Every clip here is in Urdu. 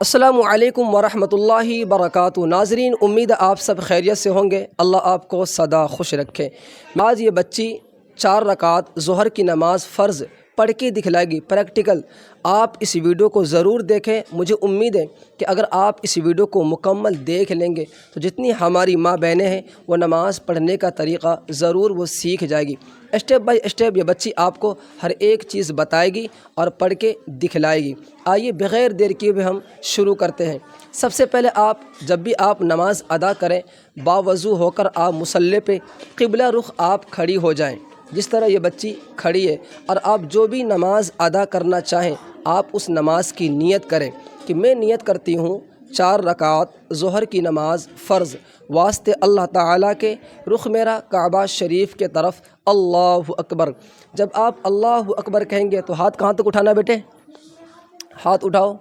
السلام علیکم ورحمۃ اللہ وبرکاتہ۔ ناظرین، امید آپ سب خیریت سے ہوں گے۔ اللہ آپ کو سدا خوش رکھے۔ آج یہ بچی 4 رکعت ظہر کی نماز فرض پڑھ کے دکھلائے گی، پریکٹیکل۔ آپ اس ویڈیو کو ضرور دیکھیں۔ مجھے امید ہے کہ اگر آپ اس ویڈیو کو مکمل دیکھ لیں گے تو جتنی ہماری ماں بہنیں ہیں وہ نماز پڑھنے کا طریقہ ضرور وہ سیکھ جائے گی۔ اسٹیپ بائی اسٹیپ یہ بچی آپ کو ہر ایک چیز بتائے گی اور پڑھ کے دکھلائے گی۔ آئیے بغیر دیر کیے ہوئے ہم شروع کرتے ہیں۔ سب سے پہلے جب بھی آپ نماز ادا کریں، باوضو ہو کر آپ مصلی پہ قبلہ رخ آپ کھڑی ہو جائیں، جس طرح یہ بچی کھڑی ہے، اور آپ جو بھی نماز ادا کرنا چاہیں آپ اس نماز کی نیت کریں کہ میں نیت کرتی ہوں 4 رکعت ظہر کی نماز فرض، واسطے اللہ تعالیٰ کے، رخ میرا کعبہ شریف کے طرف، اللہ اکبر۔ جب آپ اللہ اکبر کہیں گے تو ہاتھ کہاں تک اٹھانا بیٹے؟ ہاتھ اٹھاؤ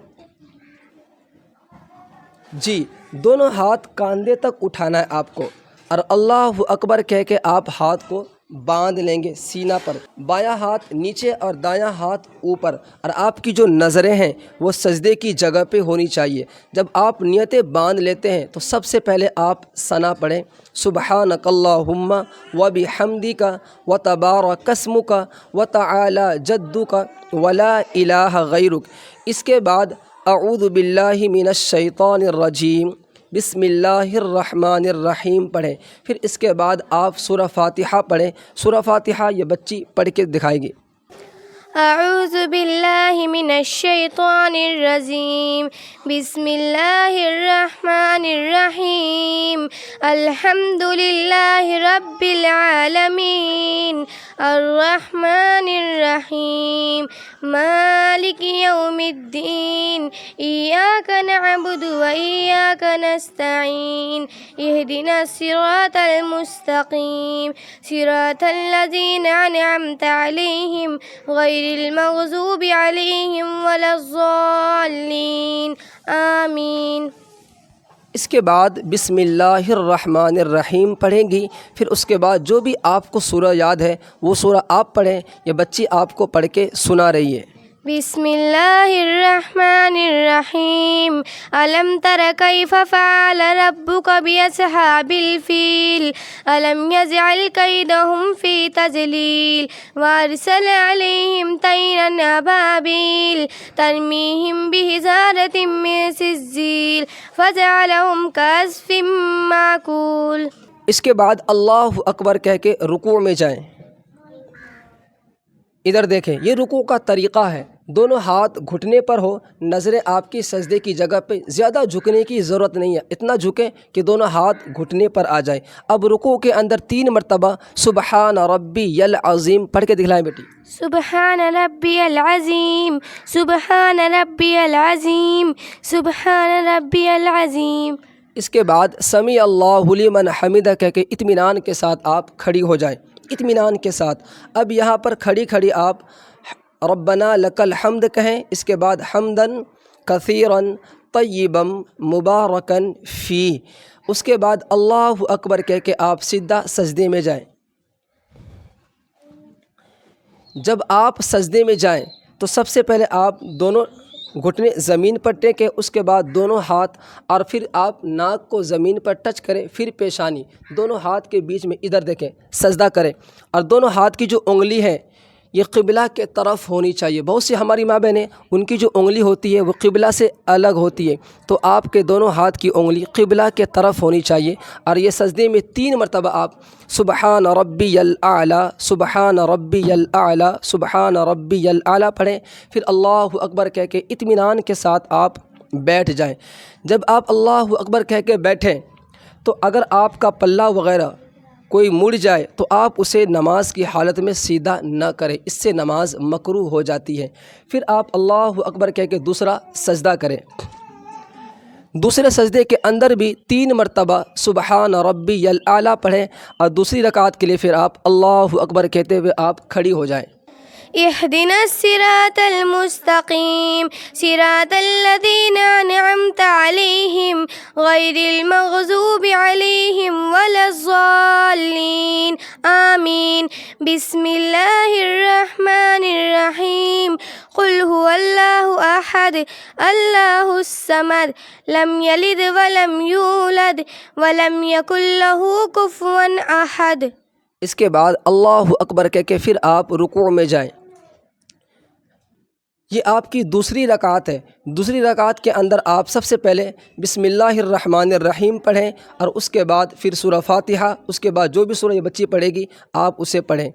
جی، دونوں ہاتھ کاندھے تک اٹھانا ہے آپ کو، اور اللہ اکبر کہہ کے آپ ہاتھ کو باندھ لیں گے سینہ پر، بایاں ہاتھ نیچے اور دایاں ہاتھ اوپر، اور آپ کی جو نظریں ہیں وہ سجدے کی جگہ پہ ہونی چاہیے۔ جب آپ نیتیں باندھ لیتے ہیں تو سب سے پہلے آپ ثنا پڑھیں، سبحانک اللہم وبحمدک وتبارک اسمک وتعالی جدک ولا الہ غیرک۔ اس کے بعد اعوذ باللہ من الشیطان الرجیم بسم اللہ الرحمن الرحیم پڑھیں۔ پھر اس کے بعد آپ سورہ فاتحہ پڑھیں۔ سورہ فاتحہ یہ بچی پڑھ کے دکھائے گی۔ اعوذ باللہ من الشیطان الرجیم بسم اللہ الرحمن الرحیم الحمد للہ رب العالمین الرحمن الرحیم مالک یوم الدین ایاک نعبد و ایاک نستعین اہدنا الصراط المستقیم صراط الذین انعمت علیہم غیر المغضوب علیہم ولا الضالین آمین۔ اس کے بعد بسم اللہ الرحمن الرحیم پڑھیں گی۔ پھر اس کے بعد جو بھی آپ کو سورہ یاد ہے وہ سورہ آپ پڑھیں۔ یہ بچی آپ کو پڑھ کے سنا رہی ہے۔ بسم اللہ الرحمن الرحیم الم تر کیف فعل ربک باصحاب الفیل الم یجعل کیدہم فی تضلیل وارسل علیہم طیرا ابابیل ترمیہم بحجارۃ من سجیل فجعلہم کعصف مأکول۔ اس کے بعد اللہ اکبر کہہ کے رکوع میں جائیں۔ ادھر دیکھیں، یہ رکوع کا طریقہ ہے، دونوں ہاتھ گھٹنے پر ہو، نظریں آپ کی سجدے کی جگہ پہ، زیادہ جھکنے کی ضرورت نہیں ہے، اتنا جھکیں کہ دونوں ہاتھ گھٹنے پر آ جائیں۔ اب رکوع کے اندر 3 مرتبہ سبحان ربی العظیم پڑھ کے دکھلائیں بیٹی۔ سبحان ربی العظیم سبحان ربی العظیم سبحان ربی العظیم۔ اس کے بعد سمیع اللہ لمن حمدہ کہہ کے اطمینان کے ساتھ آپ کھڑی ہو جائیں، اطمینان کے ساتھ۔ اب یہاں پر کھڑی آپ ربنا لک الحمد کہیں، اس کے بعد حمدن کثیرن طیبم مبارکن فی، اس کے بعد اللہ اکبر کہہ کے آپ سیدھا سجدے میں جائیں۔ جب آپ سجدے میں جائیں تو سب سے پہلے آپ دونوں گھٹنے زمین پر ٹیکیں، اس کے بعد دونوں ہاتھ، اور پھر آپ ناک کو زمین پر ٹچ کریں، پھر پیشانی، دونوں ہاتھ کے بیچ میں ادھر دیکھیں، سجدہ کریں، اور دونوں ہاتھ کی جو انگلی ہے یہ قبلہ کے طرف ہونی چاہیے۔ بہت سی ہماری ماں بہنیں ان کی جو انگلی ہوتی ہے وہ قبلہ سے الگ ہوتی ہے، تو آپ کے دونوں ہاتھ کی انگلی قبلہ کے طرف ہونی چاہیے، اور یہ سجدے میں 3 مرتبہ آپ سبحان ربی الاعلی سبحان ربی الاعلی سبحان ربی الاعلی پڑھیں۔ پھر اللہ اکبر کہہ کے اطمینان کے ساتھ آپ بیٹھ جائیں۔ جب آپ اللہ اکبر کہہ کے بیٹھیں تو اگر آپ کا پلہ وغیرہ کوئی مڑ جائے تو آپ اسے نماز کی حالت میں سیدھا نہ کریں، اس سے نماز مکروہ ہو جاتی ہے۔ پھر آپ اللہ اکبر کہہ کے دوسرا سجدہ کریں۔ دوسرے سجدے کے اندر بھی 3 مرتبہ سبحان ربی الاعلی پڑھیں، اور دوسری رکعت کے لیے پھر آپ اللہ اکبر کہتے ہوئے آپ کھڑی ہو جائیں۔ اہدنا الصراط المستقیم صراط الذین انعمت علیہم غير المغضوب عليهم ولا الضالين آمين بسم الله الرحمن الرحيم قل هو الله أحد الله الصمد لم يلد ولم يولد ولم يكن له كفوا أحد۔ اس کے بعد اللہ اکبر کہہ کے پھر آپ رکوع میں جائیں۔ یہ آپ کی دوسری رکعت ہے۔ دوسری رکعت کے اندر آپ سب سے پہلے بسم اللہ الرحمن الرحیم پڑھیں اور اس کے بعد پھر سورہ فاتحہ، اس کے بعد جو بھی سورہ یہ بچی پڑھے گی آپ اسے پڑھیں۔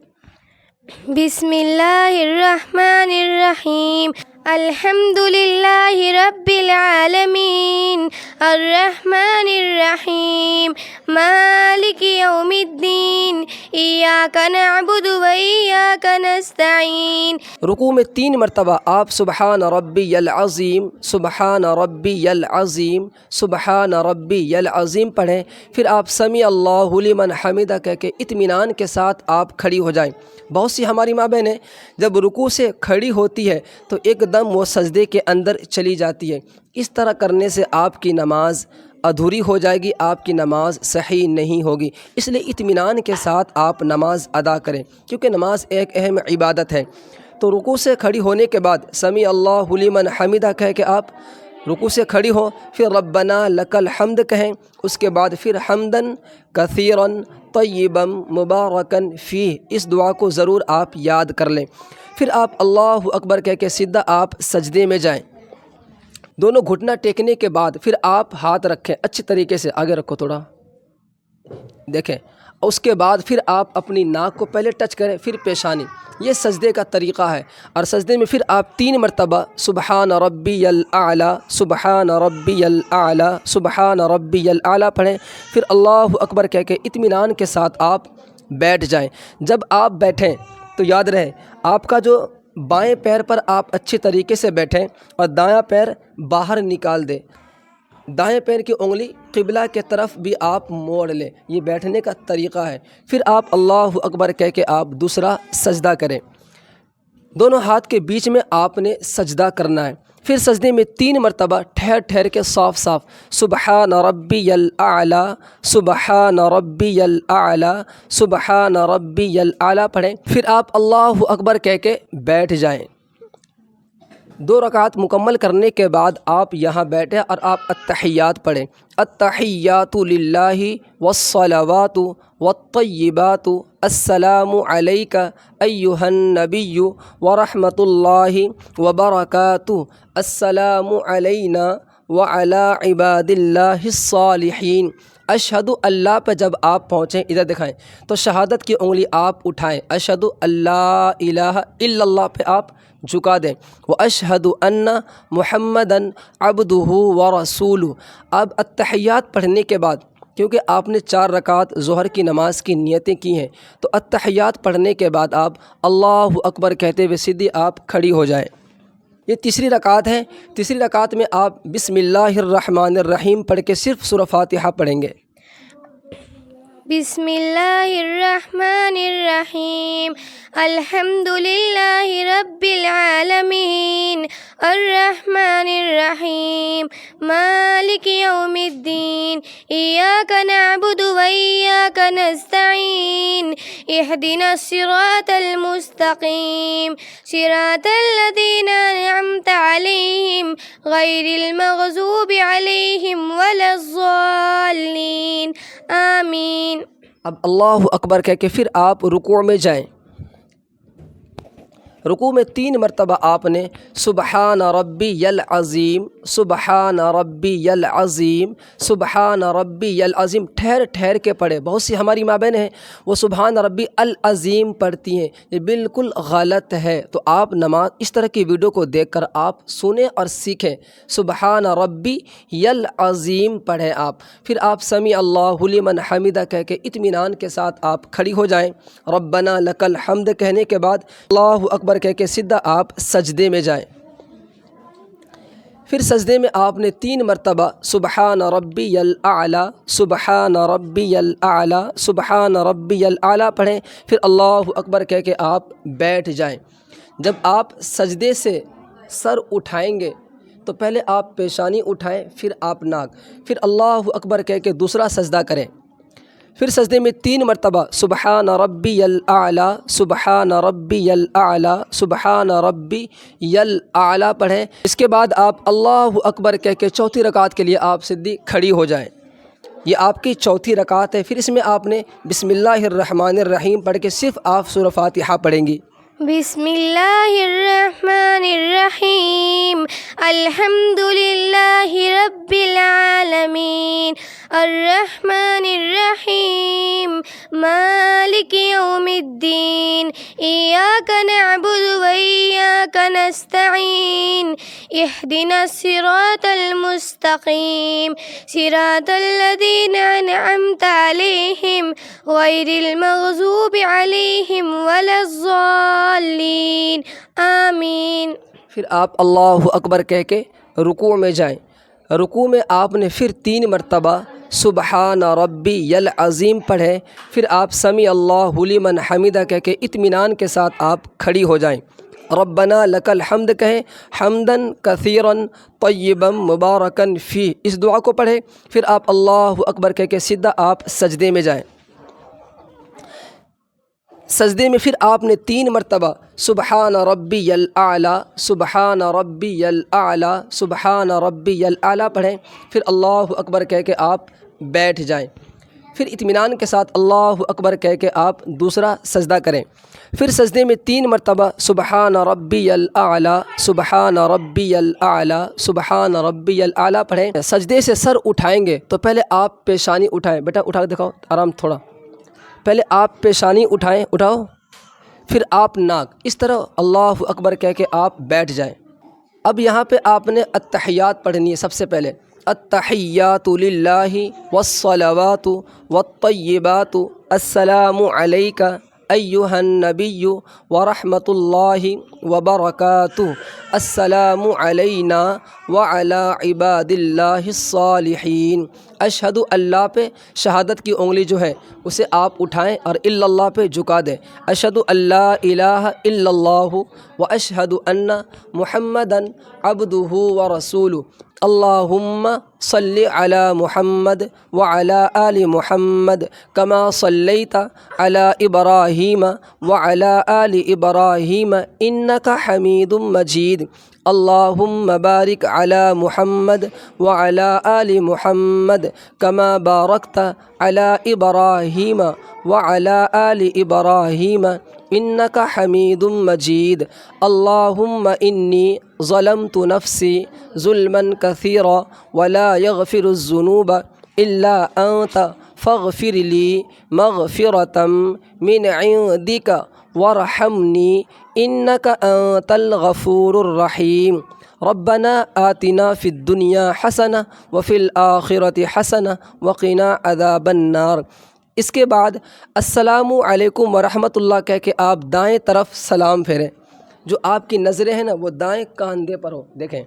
بسم اللہ الرحمن الرحیم الحمد للہ رب العالمین الرحمن الرحیم مالک یوم الدین ایاک نعبد و ایاک نستعین۔ رکوع میں 3 مرتبہ آپ سبحان ربی العظیم، سبحان ربی العظیم، سبحان ربی العظیم پڑھیں۔ پھر آپ سمیع اللہ لمن حمدہ کہہ کے اطمینان کے ساتھ آپ کھڑی ہو جائیں۔ بہت سی ہماری ماں بہنیں جب رکوع سے کھڑی ہوتی ہے تو ایک دم وہ سجدے کے اندر چلی جاتی ہے۔ اس طرح کرنے سے آپ کی نماز ادھوری ہو جائے گی، آپ کی نماز صحیح نہیں ہوگی۔ اس لیے اطمینان کے ساتھ آپ نماز ادا کریں، کیونکہ نماز ایک اہم عبادت ہے۔ تو رکوع سے کھڑی ہونے کے بعد سمیع اللہ لمن حمدہ کہہ کے آپ رکوع سے کھڑی ہو، پھر ربنا لک الحمد کہیں، اس کے بعد پھر حمدن کثیرا طیبا مبارکن فیہ، اس دعا کو ضرور آپ یاد کر لیں۔ پھر آپ اللہ اکبر کہہ کے سیدھا آپ سجدے میں جائیں۔ دونوں گھٹنا ٹیکنے کے بعد پھر آپ ہاتھ رکھیں، اچھی طریقے سے آگے رکھو تھوڑا، دیکھیں۔ اس کے بعد پھر آپ اپنی ناک کو پہلے ٹچ کریں، پھر پیشانی۔ یہ سجدے کا طریقہ ہے۔ اور سجدے میں پھر آپ 3 مرتبہ سبحان ربی الاعلیٰ، سبحان ربی الاعلیٰ، سبحان ربی الاعلیٰ پڑھیں۔ پھر اللہ اکبر کہہ کے اطمینان کے ساتھ آپ بیٹھ جائیں۔ جب آپ بیٹھیں تو یاد رہے آپ کا جو بائیں پیر پر آپ اچھی طریقے سے بیٹھیں اور دایاں پیر باہر نکال دیں۔ دائیں پیر کی انگلی قبلہ کے طرف بھی آپ موڑ لیں، یہ بیٹھنے کا طریقہ ہے۔ پھر آپ اللہ اکبر کہہ کے آپ دوسرا سجدہ کریں۔ دونوں ہاتھ کے بیچ میں آپ نے سجدہ کرنا ہے۔ پھر سجدے میں 3 مرتبہ ٹھہر ٹھہر کے صاف صاف سبحان ربی الاعلیٰ، سبحان ربی الاعلیٰ، سبحان ربی الاعلیٰ پڑھیں۔ پھر آپ اللہ اکبر کہہ کے بیٹھ جائیں۔ 2 رکعت مکمل کرنے کے بعد آپ یہاں بیٹھیں اور آپ التحیات پڑھیں۔ التحیات للہ والصلوات والطیبات السلام علیک ایہا النبی ورحمۃ اللہ وبرکاتہ السلام علینا وعلی عباد اللہ الصالحین۔ اشہد اللہ پہ جب آپ پہنچیں، ادھر دکھائیں تو شہادت کی انگلی آپ اٹھائیں، اشہد اللہ الہ الا اللہ پہ آپ جھکا دیں، واشہد ان محمدً عبدہ ورسولہ۔ اب التحیات پڑھنے کے بعد کیونکہ آپ نے 4 رکعت ظہر کی نماز کی نیتیں کی ہیں، تو التحیات پڑھنے کے بعد آپ اللہ اکبر کہتے ہوئے سیدھی آپ کھڑی ہو جائیں۔ یہ تیسری رکعت ہے۔ تیسری رکعت میں آپ بسم اللہ الرحمن الرحیم پڑھ کے صرف سورہ فاتحہ پڑھیں گے۔ بسم اللہ الرحمن الرحیم الحمد للہ رب العالمین الرحمن الرحیم مالک یوم الدین ایاک نعبد و ایاک نستعین اہدنا الصراط المستقیم صراط الذین انعمت علیہم غیر المغضوب علیہم ولا الضالین آمین۔ اب اللہ اکبر کہہ کے پھر آپ رکوع میں جائیں۔ رکوع میں 3 مرتبہ آپ نے سبحان ربی العظیم، سبحان ربی العظیم، سبحان ربی العظیم ٹھہر ٹھہر کے پڑھے۔ بہت سی ہماری ماں بہنیں ہیں وہ سبحان ربی العظیم پڑھتی ہیں، یہ بالکل غلط ہے۔ تو آپ نماز اس طرح کی ویڈیو کو دیکھ کر آپ سنیں اور سیکھیں۔ سبحان ربی العظیم پڑھیں آپ۔ پھر آپ سمیع اللہ لمن حمدہ کہہ کے اطمینان کے ساتھ آپ کھڑی ہو جائیں۔ ربنا لک الحمد کہنے کے بعد اللہ اکبر کہہ کے سیدھا آپ سجدے میں جائیں۔ پھر سجدے میں آپ نے 3 مرتبہ سبحان ربی الاعلیٰ، سبحان ربی الاعلیٰ، سبحان ربی الاعلیٰ پڑھیں۔ پھر اللہ اکبر کہہ کے آپ بیٹھ جائیں۔ جب آپ سجدے سے سر اٹھائیں گے تو پہلے آپ پیشانی اٹھائیں، پھر آپ ناک، پھر اللہ اکبر کہہ کے دوسرا سجدہ کریں، پھر سجدے میں 3 مرتبہ سبحان ربی الاعلیٰ، سبحان ربی الاعلیٰ، سبحان ربی الاعلیٰ پڑھیں۔ اس کے بعد آپ اللہ اکبر کہہ کے چوتھی رکعت کے لیے آپ سیدھی کھڑی ہو جائیں۔ یہ آپ کی چوتھی رکعت ہے۔ پھر اس میں آپ نے بسم اللہ الرحمن الرحیم پڑھ کے صرف آپ سورہ فاتحہ پڑھیں گی۔ بسم اللہ الرحمن الرحیم، الحمد للہ رب العالمین، الرحمن الرحیم، مالک یوم الدین، ایاک نعبد و ایاک نستعین، اہدنا الصراط المستقیم، صراط الذین انعمت علیہم غیر المغضوب علیہم ولا الضالین، آمین۔ پھر آپ اللہ اکبر کہہ کے رکوع میں جائیں۔ رکوع میں آپ نے پھر 3 مرتبہ سبحان ربی العظیم پڑھیں، پھر آپ سمیع اللہ لمن حمدہ کہہ کے اطمینان کے ساتھ آپ کھڑی ہو جائیں۔ ربنا لک الحمد کہیں، حمدن کثیرن طیبا مبارکن فی، اس دعا کو پڑھیں، پھر آپ اللہ اکبر کہہ کے سیدھا آپ سجدے میں جائیں۔ سجدے میں پھر آپ نے 3 مرتبہ سبحان ربی الاعلیٰ، سبحان ربی الاعلیٰ، سبحان ربی الاعلیٰ پڑھیں، پھر اللہ اکبر کہہ کے آپ بیٹھ جائیں۔ پھر اطمینان کے ساتھ اللہ اکبر کہہ کے آپ دوسرا سجدہ کریں۔ پھر سجدے میں 3 مرتبہ سبحان ربی الاعلیٰ، سبحان ربی الاعلیٰ، سبحان ربی الاعلیٰ پڑھیں۔ سجدے سے سر اٹھائیں گے تو پہلے آپ پیشانی اٹھائیں، بیٹا اٹھا کے دکھاؤ آرام تھوڑا، پہلے آپ پیشانی اٹھائیں، اٹھاؤ، پھر آپ ناک، اس طرح اللہ اکبر کہہ کے آپ بیٹھ جائیں۔ اب یہاں پہ آپ نے التحیات پڑھنی ہے۔ سب سے پہلے التحیات للہ والصلوات والطیبات، السلام علیک ایہا النبی ورحمۃ اللہ وبرکاتہ، السلام علینا وعلی عباد اللہ الصالحین۔ اشہد اللہ پہ شہادت کی انگلی جو ہے اسے آپ اٹھائیں اور الا اللہ پہ جھکا دیں۔ اشہد اللہ الہ الا اللہ واشہد ان محمدا عبدہ ورسولہ، اللہم صلی علی محمد وعلی آل محمد کما صلیت علی ابراہیم وعلی آل ابراہیم انک حمید مجید، اللہم بارک علی محمد وعلی آل محمد کما بارکت علی ابراہیم وعلی آل ابراہیم انک حمید مجید، اللہم انی ظلمت نفسی ظلما کثیرا ولا یغفر الذنوب الا انت فاغفر لی مغفرۃ من عندک وارحمنی انک انت الغفور الرحیم، ربنا آتنا فی الدنیا حسنہ وفی الآخرۃ حسنہ وقنا عذاب النار۔ اس کے بعد السلام علیکم ورحمۃ اللہ کہہ کے آپ دائیں طرف سلام پھیریں۔ جو آپ کی نظریں ہیں نا وہ دائیں کاندھے پر ہو۔ دیکھیں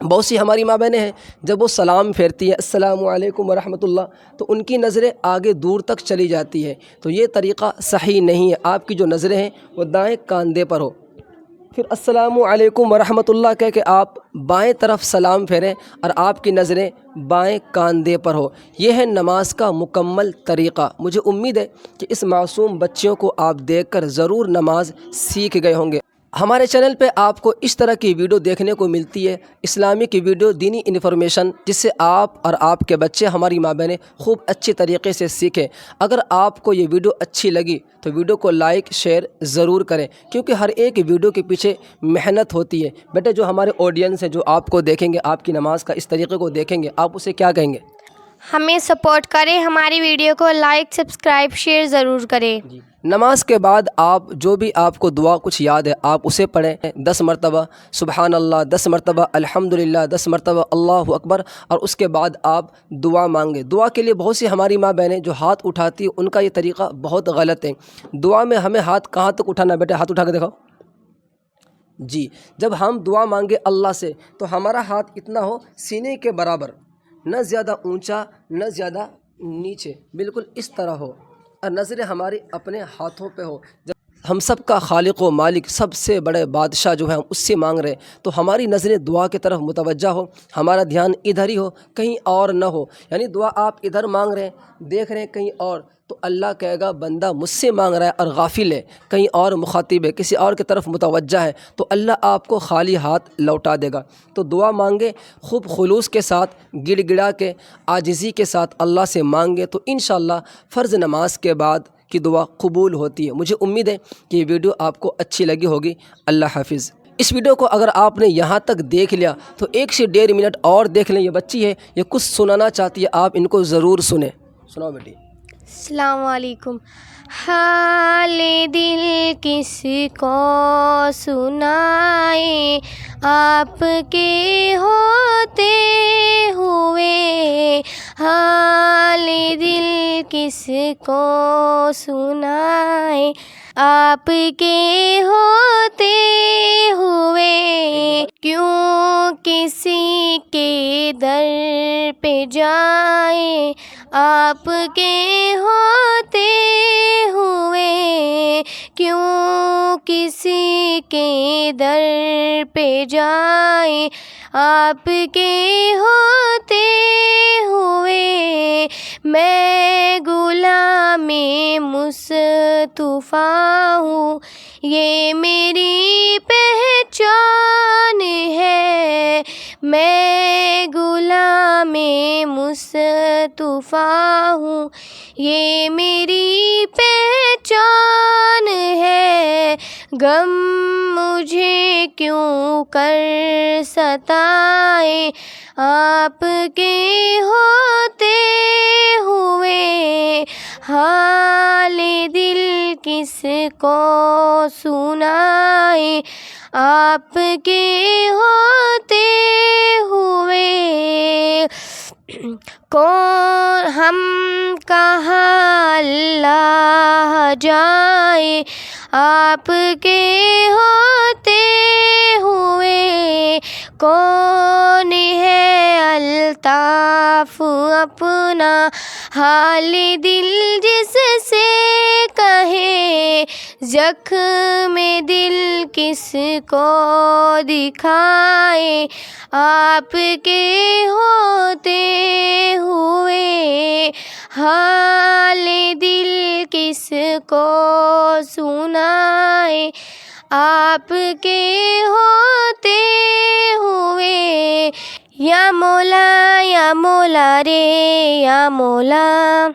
بہت سی ہماری ماں بہنیں ہیں جب وہ سلام پھیرتی ہیں السلام علیکم ورحمۃ اللہ تو ان کی نظریں آگے دور تک چلی جاتی ہے، تو یہ طریقہ صحیح نہیں ہے۔ آپ کی جو نظریں ہیں وہ دائیں کاندھے پر ہو۔ پھر السلام علیکم ورحمۃ اللہ کہہ کے آپ بائیں طرف سلام پھیریں اور آپ کی نظریں بائیں کاندھے پر ہو۔ یہ ہے نماز کا مکمل طریقہ۔ مجھے امید ہے کہ اس معصوم بچیوں کو آپ دیکھ کر ضرور نماز سیکھ گئے ہوں گے۔ ہمارے چینل پہ آپ کو اس طرح کی ویڈیو دیکھنے کو ملتی ہے، اسلامک ویڈیو، دینی انفارمیشن، جس سے آپ اور آپ کے بچے، ہماری ماں بہنیں خوب اچھی طریقے سے سیکھیں۔ اگر آپ کو یہ ویڈیو اچھی لگی تو ویڈیو کو لائک شیئر ضرور کریں، کیونکہ ہر ایک ویڈیو کے پیچھے محنت ہوتی ہے۔ بیٹے جو ہمارے آڈینس ہے جو آپ کو دیکھیں گے، آپ کی نماز کا اس طریقے کو دیکھیں گے، آپ اسے کیا کہیں گے؟ ہمیں سپورٹ کریں، ہماری ویڈیو کو لائک سبسکرائب شیئر ضرور کریں۔ نماز کے بعد آپ جو بھی آپ کو دعا کچھ یاد ہے آپ اسے پڑھیں۔ 10 مرتبہ سبحان اللہ، 10 مرتبہ الحمدللہ، 10 مرتبہ اللہ اکبر، اور اس کے بعد آپ دعا مانگیں۔ دعا کے لیے بہت سی ہماری ماں بہنیں جو ہاتھ اٹھاتی ہیں ان کا یہ طریقہ بہت غلط ہے۔ دعا میں ہمیں ہاتھ کہاں تک اٹھانا ہے؟ بیٹے ہاتھ اٹھا کے دکھاؤ۔ جی، جب ہم دعا مانگے اللہ سے تو ہمارا ہاتھ اتنا ہو سینے کے برابر، نہ زیادہ اونچا نہ زیادہ نیچے، بالکل اس طرح ہو، اور نظریں ہماری اپنے ہاتھوں پہ ہو۔ ہم سب کا خالق و مالک، سب سے بڑے بادشاہ جو ہے ہم اس سے مانگ رہے ہیں، تو ہماری نظریں دعا کی طرف متوجہ ہو، ہمارا دھیان ادھر ہی ہو، کہیں اور نہ ہو۔ یعنی دعا آپ ادھر مانگ رہے ہیں، دیکھ رہے ہیں کہیں اور، تو اللہ کہے گا بندہ مجھ سے مانگ رہا ہے اور غافل ہے، کہیں اور مخاطب ہے، کسی اور کی طرف متوجہ ہے، تو اللہ آپ کو خالی ہاتھ لوٹا دے گا۔ تو دعا مانگے، خوب خلوص کے ساتھ، گڑ گڑا کے، عاجزی کے ساتھ اللہ سے مانگے، تو انشاءاللہ فرض نماز کے بعد کی دعا قبول ہوتی ہے۔ مجھے امید ہے کہ یہ ویڈیو آپ کو اچھی لگی ہوگی۔ اللہ حافظ۔ اس ویڈیو کو اگر آپ نے یہاں تک دیکھ لیا تو 1 سے 1.5 منٹ اور دیکھ لیں۔ یہ بچی ہے، یہ کچھ سنانا چاہتی ہے، آپ ان کو ضرور سنیں۔ سناؤ بیٹی۔ السلام علیکم۔ حال دل کس کو سنائے، آپ کے ہوتے ہوئے، حال دل کس کو سنائے، آپ کے ہوتے ہوئے، کیوں کسی کے در پہ جائے، آپ کے ہوتے ہوئے، کیوں کسی کے در پہ جائے، آپ کے ہوتے ہوئے، میں غلام مصطفیٰ ہوں، یہ میری پہچان ہے، میں غلام مصطفیٰ ہوں، یہ میری پہچان ہے، غم مجھے کیوں کر ستائے، آپ کے ہوتے ہوئے، حال دل کس کو سنائے، آپ کے ہوتے ہوئے، کون ہم کہاں اللہ جائے، آپ کے ہوتے ہوئے، کون ہے الطاف اپنا حال دل جس سے کہے، زخم دل کس کو دکھائے، آپ کے ہوتے ہوئے، حال دل کس کو سنائے، آپ کے ہوتے ہوئے، یا مولا رے یا مولا۔